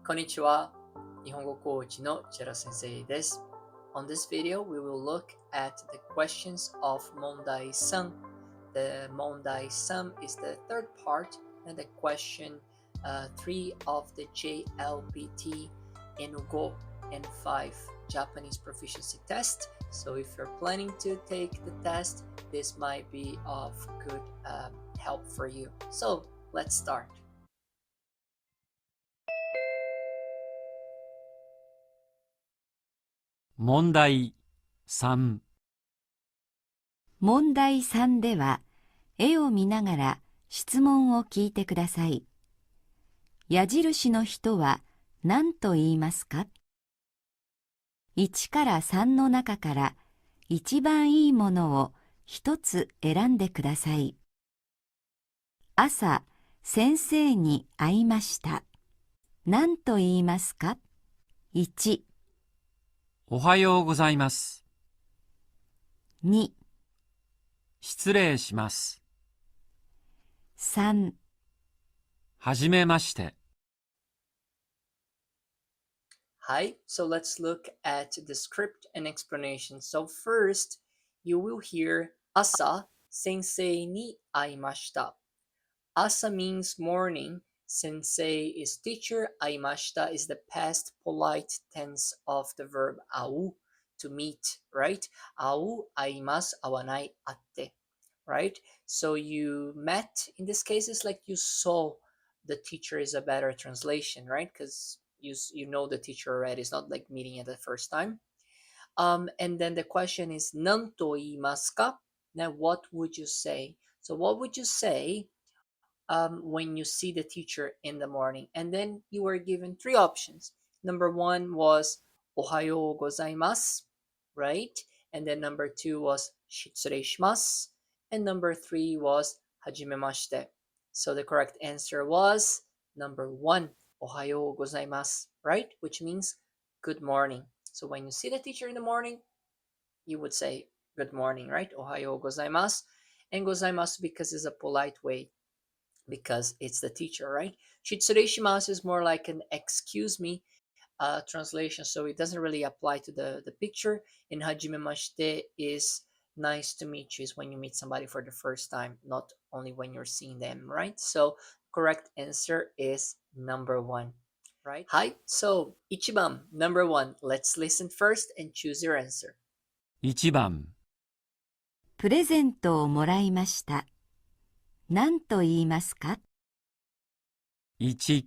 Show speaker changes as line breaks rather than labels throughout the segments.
こんにちは。日本語コーチのチェロ先生です。On this video, we will look at the questions of MONDAI sum. The MONDAI sum is the third part and the question 3 of the JLPT N5 and 5 Japanese proficiency test. So if you're planning to take the test, this might be of good help for you. So let's start.
問題3。
問題3では、絵を見ながら質問を聞いてください。矢印の人は何と言いますか？ 1 から3の中から一番いいものを一つ選んでください。朝、先生に会いました。何と言いますか？ 1、
おはようございます。
2、
失礼します。
3、
はじめまして。
Hi, so let's look at the script and explanation. So first, you will hear 朝先生に会いました。朝 means morning. Sensei is teacher. 会いました is the past polite tense of the verb 会う to meet, right? 会う、会います、会わない、会って、right? So you met, in this case, it's like you saw the teacher is a better translation, right? Because you know the teacher already. It's not like meeting at the first time. And then the question is 何と言いますか? Now, what would you say? So what would you say when you see the teacher in the morning? And then you were given 3 options. Number 1 was おはようございます, right? And then number 2 was 失礼します. And number 3 was はじめまして. So the correct answer was number 1, おはようございます, right? Which means good morning. So when you see the teacher in the morning, you would say good morning, right? おはようございます. And ございます because it's a polite way, because it's the teacher, right? 失礼します is more like an excuse me translation, so it doesn't really apply to the picture. And はじめまして is nice to meet you, is when you meet somebody for the first time, not only when you're seeing them, right? So correct answer is number 1, right? Hi, so 1番 number 1, let's listen first and choose your answer.
1番、
プレゼントをもらいました。何と言いますか？
1、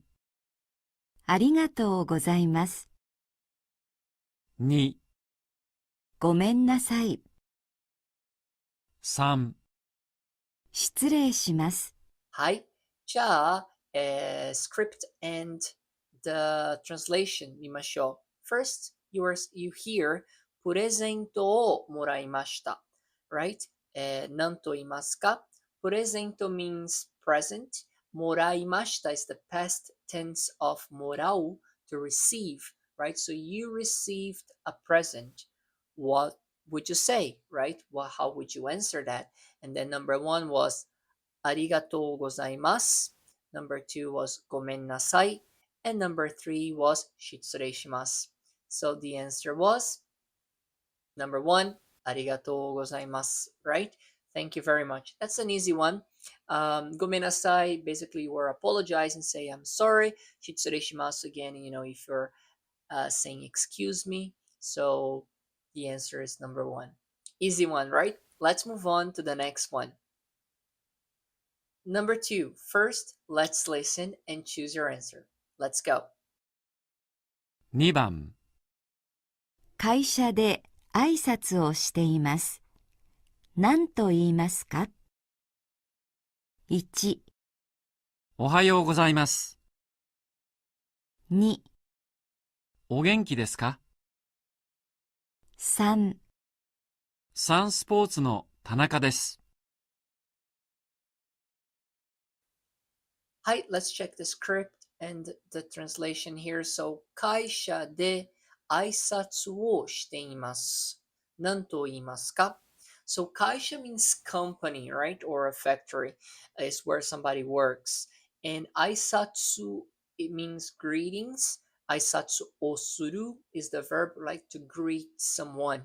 ありがとうございます。
2、
ごめんなさい。
3、
失礼します。
はい。じゃあ、script and the translation 見ましょう。First, you hear プレゼントをもらいました。Right? 何と言いますか？プレゼント means present. もらいました is the past tense of もらう to receive. Right? So you received a present. What would you say? Right? How would you answer that? And then number 1 was ありがとうございます. Number 2 was ごめんなさい. And number 3 was 失礼します. So the answer was number 1, ありがとうございます. Right? Thank you very much. That's an easy one. ごめんなさい. Basically, you were apologizing, say I'm sorry. 失礼します again, if you're saying excuse me. So the answer is number 1. Easy one, right? Let's move on to the next one. Number 2, first, let's listen and choose your answer. Let's go.
2番、
会社で挨拶をしています。何と言いますか？ 1、
おはようございます。
2、
お元気ですか？
3、
サンスポーツの田中です。
Hi, let's check the script and the translation here. So, 会社で挨拶をしています。何と言いますか? So, 会社 means company, right? Or a factory is where somebody works. And 挨拶, it means greetings. Aisatsu o suru is the verb, like to greet someone.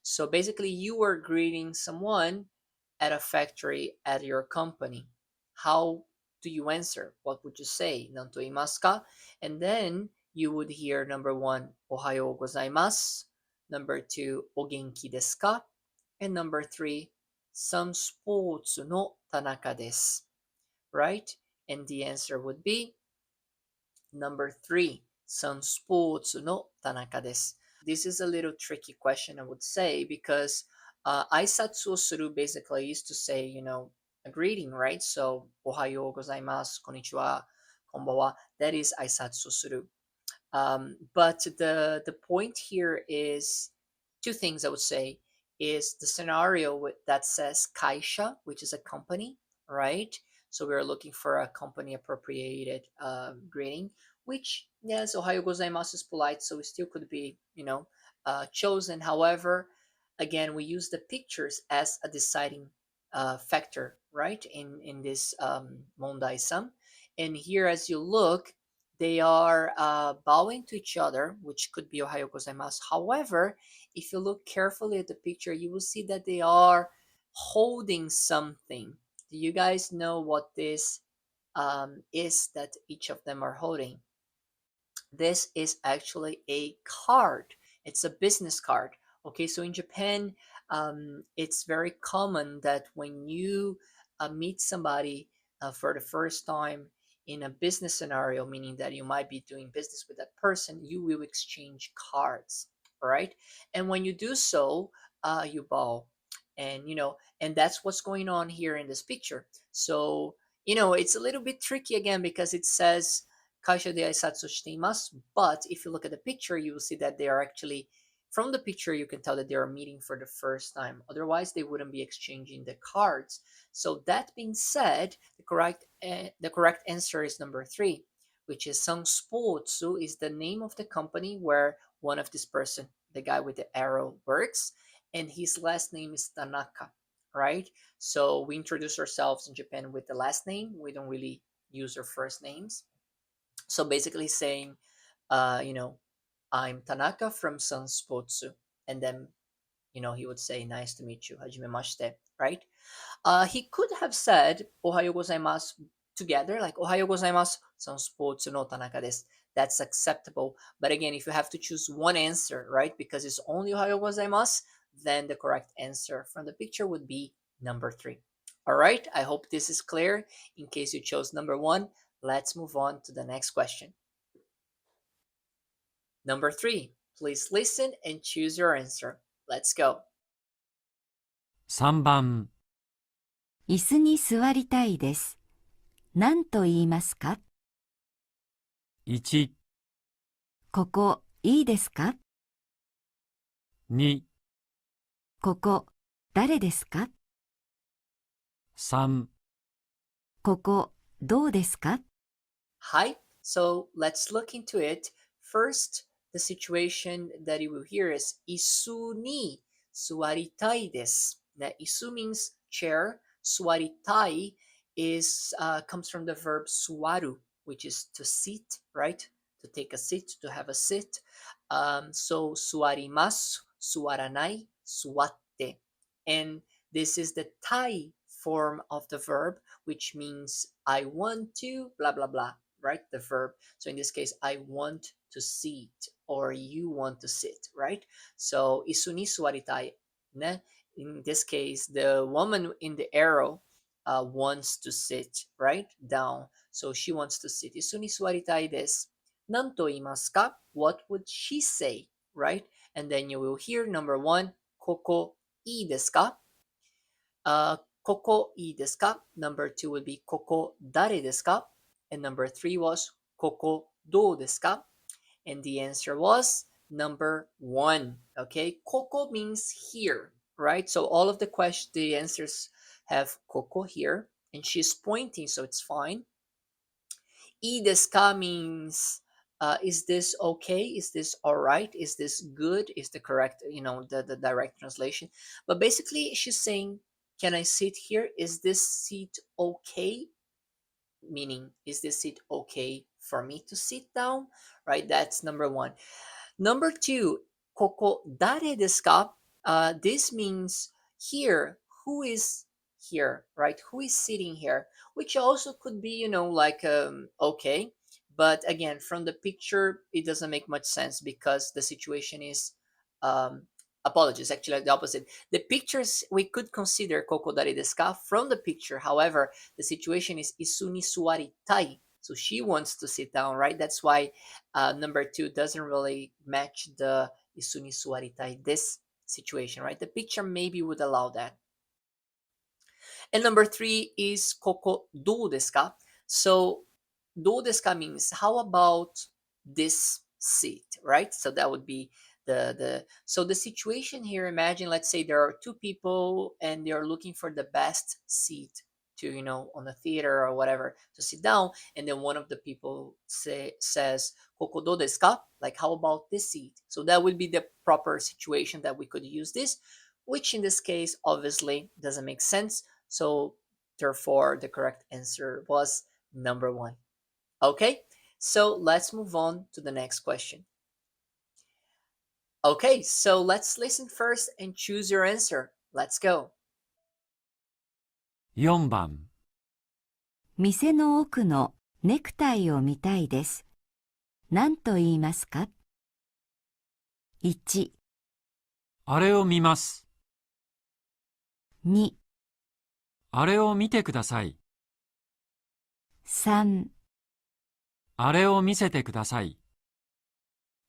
So basically, you are greeting someone at a factory at your company. How do you answer? What would you say? Nanto imasu ka? And then you would hear number one, ohayo gozaimasu. Number two, o genki desu ka? And number three, some sports no Tanaka desu. Right? And the answer would be number three, some sports no Tanaka desu. This is a little tricky question, I would say, because aisatsu o suru basically used to say, a greeting, right? So, ohayo gozaimasu, konnichiwa, konbanwa, that is aisatsu o suru. But the point here is two things I would say is the scenario that says kaisha, which is a company, right? So we're looking for a company appropriated greeting, which yes, Ohayo gozaimasu is polite, so it still could be, chosen. However, again, we use the pictures as a deciding factor, right? In this mondai sum, and here as you look, they are bowing to each other, which could be Ohayo gozaimasu. However, if you look carefully at the picture, you will see that they are holding something. Do you guys know what this is that each of them are holding? This is actually a card. It's a business card. Okay, so in Japan, it's very common that when you meet somebody for the first time in a business scenario, meaning that you might be doing business with that person, you will exchange cards, right? And when you do so, you bow, and and that's what's going on here in this picture. So it's a little bit tricky again because it says kaisha de aisatsu shiteimasu, but if you look at the picture, you will see that they are actually, from the picture, you can tell that they are meeting for the first time. Otherwise, they wouldn't be exchanging the cards. So that being said, the correct answer is number three, which is Sangspotsu is the name of the company where one of this person, the guy with the arrow, works, and his last name is Tanaka, right? So we introduce ourselves in Japan with the last name. We don't really use our first names. So basically saying, uh, you know, I'm Tanaka from Sanspotsu. And then, he would say, nice to meet you, hajimemashite, right? He could have said, ohayo gozaimasu together, like, ohayo gozaimasu, Sanspotsu no Tanaka desu. That's acceptable. But again, if you have to choose one answer, right, because it's only ohayo gozaimasu, then the correct answer from the picture would be number three. All right, I hope this is clear. In case you chose number one, let's move on to the next question. Number three, please listen and choose your answer. Let's go.
3番、
椅子に座りたいです。何と言いますか？1、ここいいですか？2、ここ誰ですか？3、ここどうですか？
Hi, so let's look into it. First, the situation that you will hear is isu ni suwaritai desu. Now, isu means chair. Suwaritai comes from the verb suwaru, which is to sit, right? To take a seat, to have a sit. So suwarimasu, suwaranai, suwatte. And this is the tai form of the verb, which means I want to, blah, blah, blah, right? The verb. So in this case, I want to sit or you want to sit, right? So isu ni suwaritai. Ne? In this case, the woman in the arrow wants to sit, right? Down. So she wants to sit. Isu ni suwaritai desu. Nanto imasu ka? What would she say, right? And then you will hear number one, koko ii desu ka? Koko ii desu ka? Number two would be koko dare desu ka? And number three was koko dou desu ka? And the answer was number one. Okay, koko means here, right? So all of the answers have koko here, and she's pointing, so it's fine. I desu ka means is this okay? Is this all right? Is this good? Is the correct, the direct translation. But basically, she's saying, can I sit here? Is this seat okay? Meaning, is this seat okay for me to sit down, right? That's number one. Number two, koko dare desu ka? This means here, who is here, right? Who is sitting here? Which also could be, like, okay. But again, from the picture, it doesn't make much sense because the situation is, um, apologies, actually like the opposite. The pictures, we could consider koko dare desu ka from the picture. However, the situation is isu ni suwaritai. So she wants to sit down, right? That's why number two doesn't really match the isu ni suwaritai, this situation, right? The picture maybe would allow that. And number three is koko dou desu ka? So dou desu ka means how about this seat, right? So that would be so the situation here, imagine, let's say there are two people and they're looking for the best seat to, on the theater or whatever, to sit down, and then one of the people says koko dou desu ka? Like, how about this seat? So that would be the proper situation that we could use this, which in this case obviously doesn't make sense. So therefore, the correct answer was number one. Okay, so let's move on to the next question. Okay, so let's listen first and choose your answer. Let's go.
4番、
店の奥のネクタイを見たいです。何と言いますか？ 1、
あれを見ます。
2、
あれを見てください。
3、
あれを見せてください。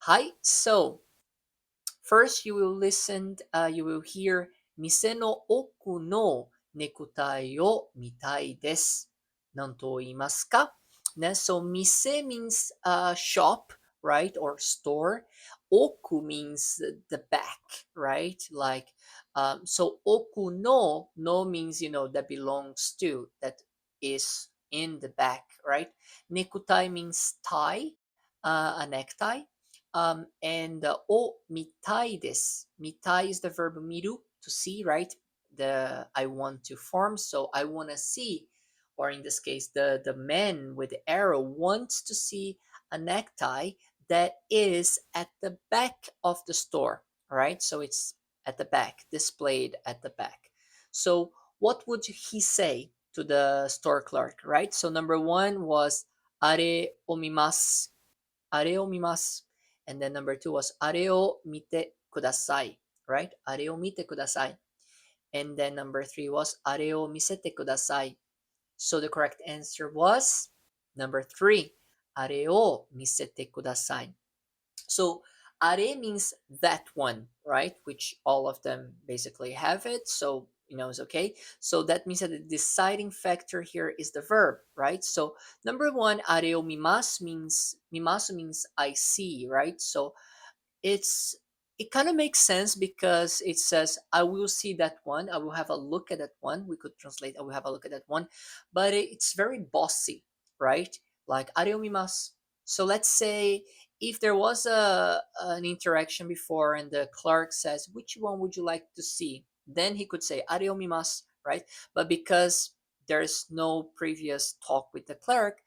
Hi, so first you will listen, you will hear 店の奥のネクタイを見たいです。何と言いますか? So 店 means shop, right, or store. Oku means the back, right? Like, so oku no means, that belongs to, that is in the back, right? Nekutai means tie, a necktie. And o mitai desu. Mitai is the verb miru, to see, right? The I want to form, so I want to see, or in this case, the man with the arrow wants to see a necktie that is at the back of the store, right? So it's at the back, displayed at the back. So what would he say to the store clerk, right? So number one was are omimasu, are omimasu. And then number two was are o mite kudasai, right? Are o mite kudasai. And then number three was are o misete kudasai. So the correct answer was number three, are o misete kudasai. So are means that one, right? Which all of them basically have it. So, it's okay. So that means that the deciding factor here is the verb, right? So number one, are o mimasu means I see, right? So it kind of makes sense because it says I will see that one, I will have a look at that one. We could translate I will have a look at that one, but it's very bossy, right? Like areumimasu. So let's say if there was an interaction before and the clerk says which one would you like to see, then he could say areumimasu, right? But because there's no previous talk with the clerk,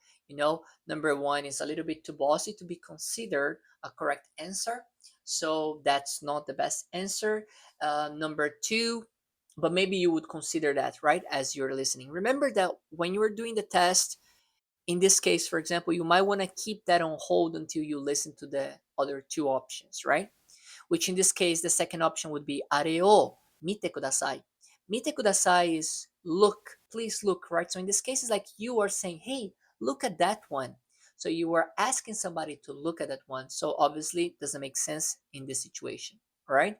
number one is a little bit too bossy to be considered a correct answer. So that's not the best answer. Number two, but maybe you would consider that, right, as you're listening. Remember that when you're doing the test, in this case, for example, you might want to keep that on hold until you listen to the other two options, right? Which in this case, the second option would be are o mite kudasai. Mite kudasai is look, please look, right? So in this case, it's like you are saying, hey, look at that one. So you are asking somebody to look at that one. So obviously it doesn't make sense in this situation, right?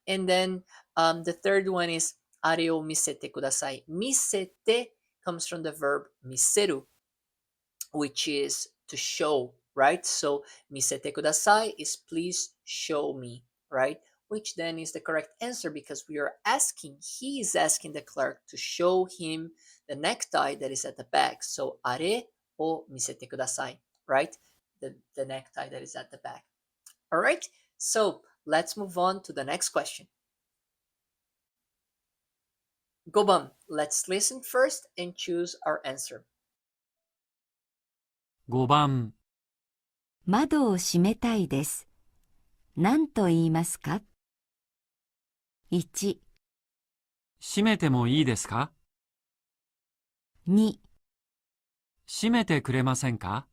And then the third one is are o misete kudasai. Misete comes from the verb miseru, which is to show, right? So misete kudasai is please show me, right? Which then is the correct answer because he is asking the clerk to show him the necktie that is at the back. So are o misete kudasai, right? The necktie that is at the back. All right, so let's move on to the next question. Gobam, let's listen first and choose our answer.
5番、
窓を閉めたいです。何と言いますか？ 1、
閉めてもいいですか？2、閉めてくれませんか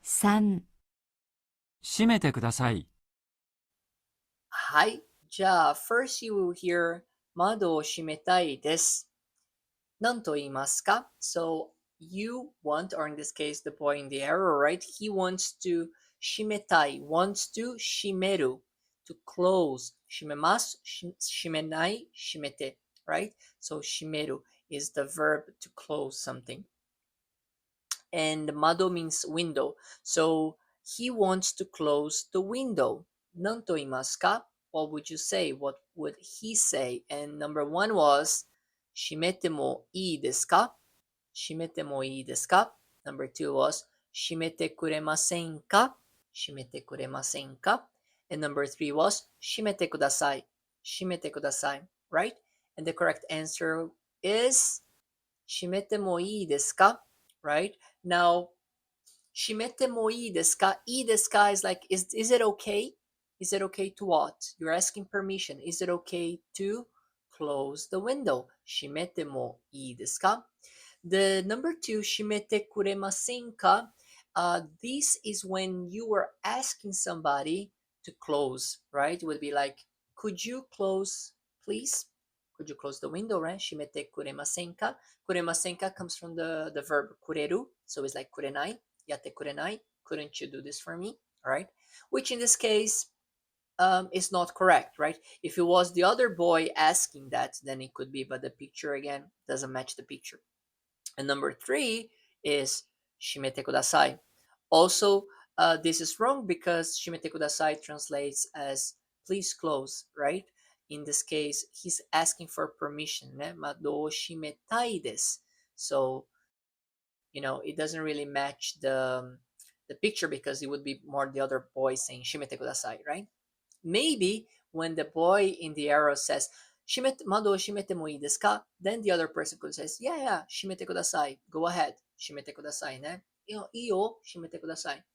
？3、閉めてください。
はい。じゃあ、first you will hear 窓を閉めたいです。何と言いますか？ So, you want, or in this case, the boy in the arrow, right? He wants to 閉めたい, wants to 閉める, to close. 閉めます、閉めない、閉めて, right? So, 閉める is the verb to close something. And mado means window. So he wants to close the window. 何と言いますか? What would you say? What would he say? And number one was 閉めてもいいですか? 閉めてもいいですか? Number two was 閉めてくれませんか? 閉めてくれませんか? And number three was 閉めてください。閉めてください。Right? And the correct answer is 閉めてもいいですか? Right? Now, 閉めてもいいですか? いいですか is like, is it okay? Is it okay to what? You're asking permission. Is it okay to close the window? 閉めてもいいですか? The number two, 閉めてくれませんか? This is when you were asking somebody to close, right? It would be like, could you close, please? Could you close the window, right? 閉めてくれませんか? くれませんか comes from the verb くれる. So it's like くれない。やってくれない. Couldn't you do this for me? All right. Which in this case is not correct, right? If it was the other boy asking that, then it could be, but the picture again doesn't match the picture. And number three is 閉めてください. Also, this is wrong because 閉めてください translates as please close, right? In this case, he's asking for permission. ね、窓を閉めたいです。So, it doesn't really match the picture because it would be more the other boy saying 閉めてください, right? Maybe when the boy in the arrow says 窓を閉めてもいいですか? Then the other person could say, yeah, 閉めてください. Go ahead. 閉めてくださいね。いいよ、閉めてください.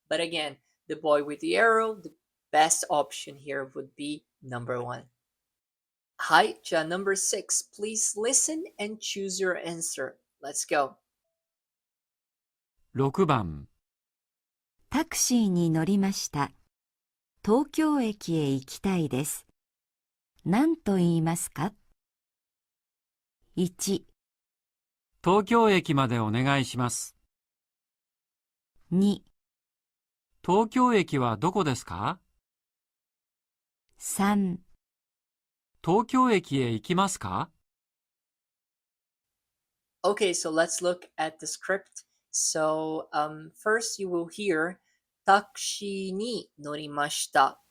But again, the boy with the arrow, the best option here would be number one. はい、じゃあ number 6. Please listen and choose your answer. Let's go.
6番、
タクシーに乗りました。東京駅へ行きたいです。何と言いますか？ 1、
東京駅までお願いします。
2、
東京駅はどこですか？3、東京駅へ行きますか？
Okay, so let's look at the script. So, first you will hear タクシーに乗りました。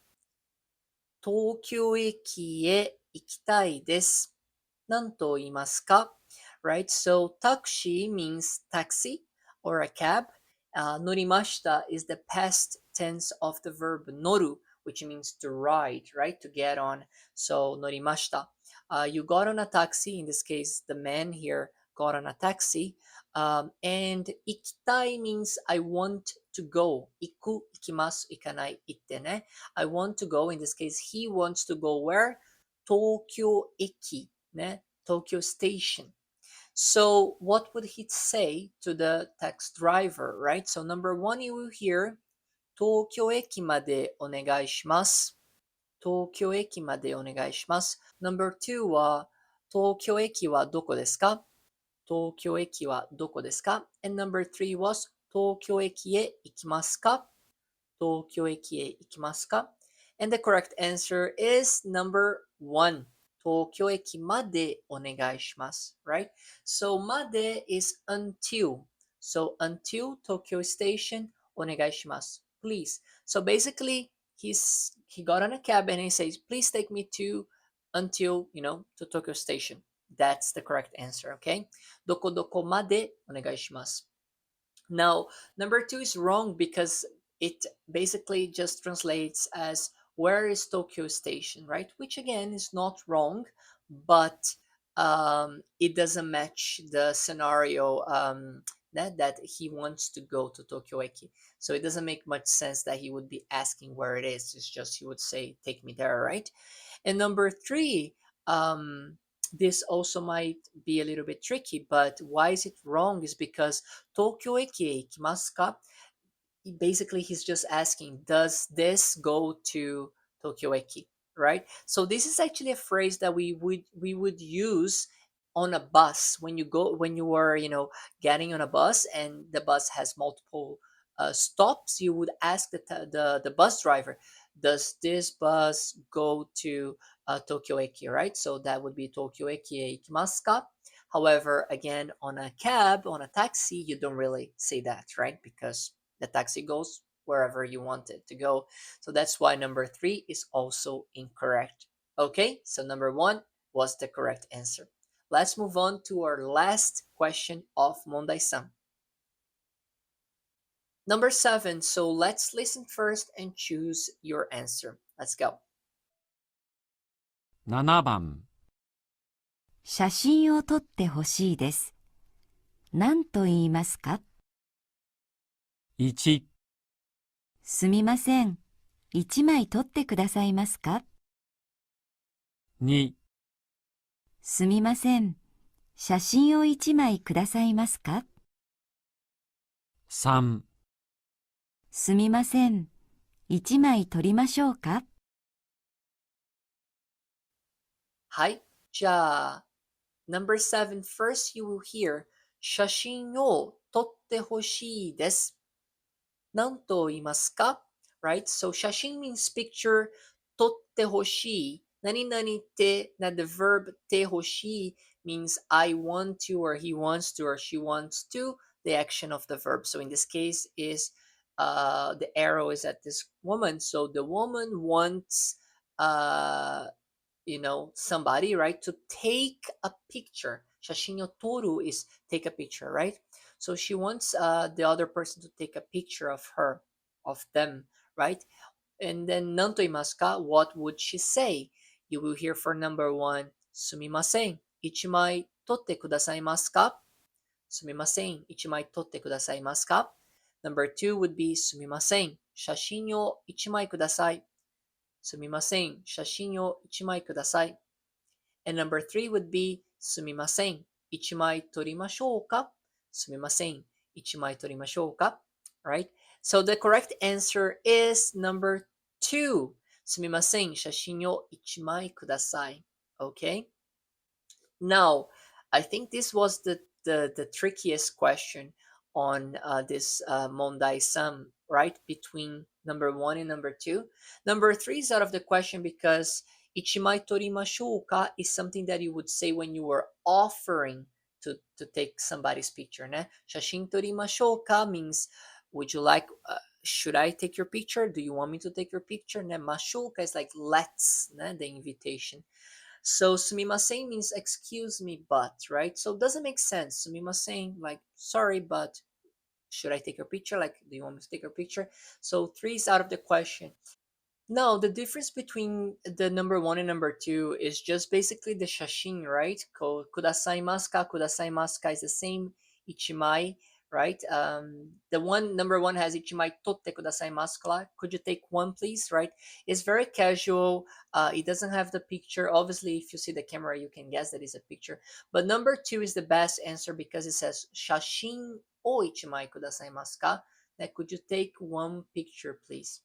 東京駅へ行きたいです。何と言いますか? Right? So, taxi means taxi or a cab. 乗りました is the past tense of the verb 乗る, which means to ride, right? To get on. So, 乗りました. You got on a taxi. In this case, the man here got on a taxi. And 行きたい means I want to go. 行く、行きます、行かない、行ってね。I want to go. In this case, he wants to go where? 東京駅、ね。Tokyo Station. So what would he say to the taxi driver, right? So number one, you will hear 東京駅までお願いします。東京駅までお願いします。Number two は東京駅はどこですか？東京駅はどこですか？ And number three was 東京駅へ行きますか？東京駅へ行きますか？ And the correct answer is number one. 東京駅までお願いします。Right? So, まで is until. So, until Tokyo Station, お願いします。Please. So, basically, he got on a cab and he says, please take me to until, to Tokyo Station. That's the correct answer, okay? どこどこまでお願いします。Now, number two is wrong because it basically just translates as where is Tokyo Station, right? Which again is not wrong, but it doesn't match the scenario that he wants to go to Tokyo Eki. So it doesn't make much sense that he would be asking where it is. It's just he would say, take me there, right? And number three, this also might be a little bit tricky, but why is it wrong is because Tokyo Eki ikimasu ka? Basically he's just asking, does this go to Tokyo Eki, right? So this is actually a phrase that we would use on a bus when you were getting on a bus and the bus has multiple stops. You would ask the bus driver, does this bus go to Tokyo Eki, right? So that would be Tokyo Eki ikimasu ka? However, again, on a cab, on a taxi, you don't really say that, right? Because the taxi goes wherever you want it to go. So that's why number three is also incorrect. Okay, so number one was the correct answer. Let's move on to our last question of Mondai-san. Number 7, so let's listen first and choose your answer. Let's go.
7番、
写真を撮ってほしいです。何と言いますか？1、すみません。一枚撮ってくださいますか？2、すみません。写真を一枚くださいますか？3、すみません。一枚撮りましょうか？
はい、じゃあ number 7, first you will hear 写真を撮ってほしいです。何と言いますか？ Right? So 写真 means picture, 撮ってほしい。何々って、that the verb てほしい means I want to or he wants to or she wants to, the action of the verb. So in this case is the arrow is at this woman. So the woman wants somebody, right, to take a picture. 写真を撮る is take a picture, right? So she wants the other person to take a picture of her, of them, right? And then 何と言いますか? What would she say? You will hear for number 1, すみません。一枚撮ってくださいますか? すみません。一枚撮ってくださいますか? Number 2 would be すみません。写真を一枚ください。すみません。写真を一枚ください。And number 3 would be すみません。一枚撮りましょうか? すみません。一枚撮りましょうか? Right? So the correct answer is number 2. すみません。写真を一枚ください. Okay? Now, I think this was the trickiest question on this Mondai sum, right? Between number 1 and number 2. Number 3 is out of the question because ichimai torimashou ka is something that you would say when you were offering to take somebody's picture. Ne? Shashin torimashou ka means, would you like, should I take your picture? Do you want me to take your picture? Ne? Mashou ka is like let's, ne? The invitation. So sumimasen means excuse me, but, right? So it doesn't make sense. Sumimasen, like, sorry, but should I take your picture? Like, do you want me to take your picture? So 3 is out of the question. No, the difference between the number 1 and number 2 is just basically the shashin, right? Kudasaimasu ka, kudasaimasu ka is the same. Ichimai, right? The one number 1 has ichimai totte kudasaimasu ka. Could you take one, please? Right? It's very casual. It doesn't have the picture. Obviously, if you see the camera, you can guess that it's a picture. But number 2 is the best answer because it says shashin o ichimai kudasaimasu ka. That could you take one picture, please?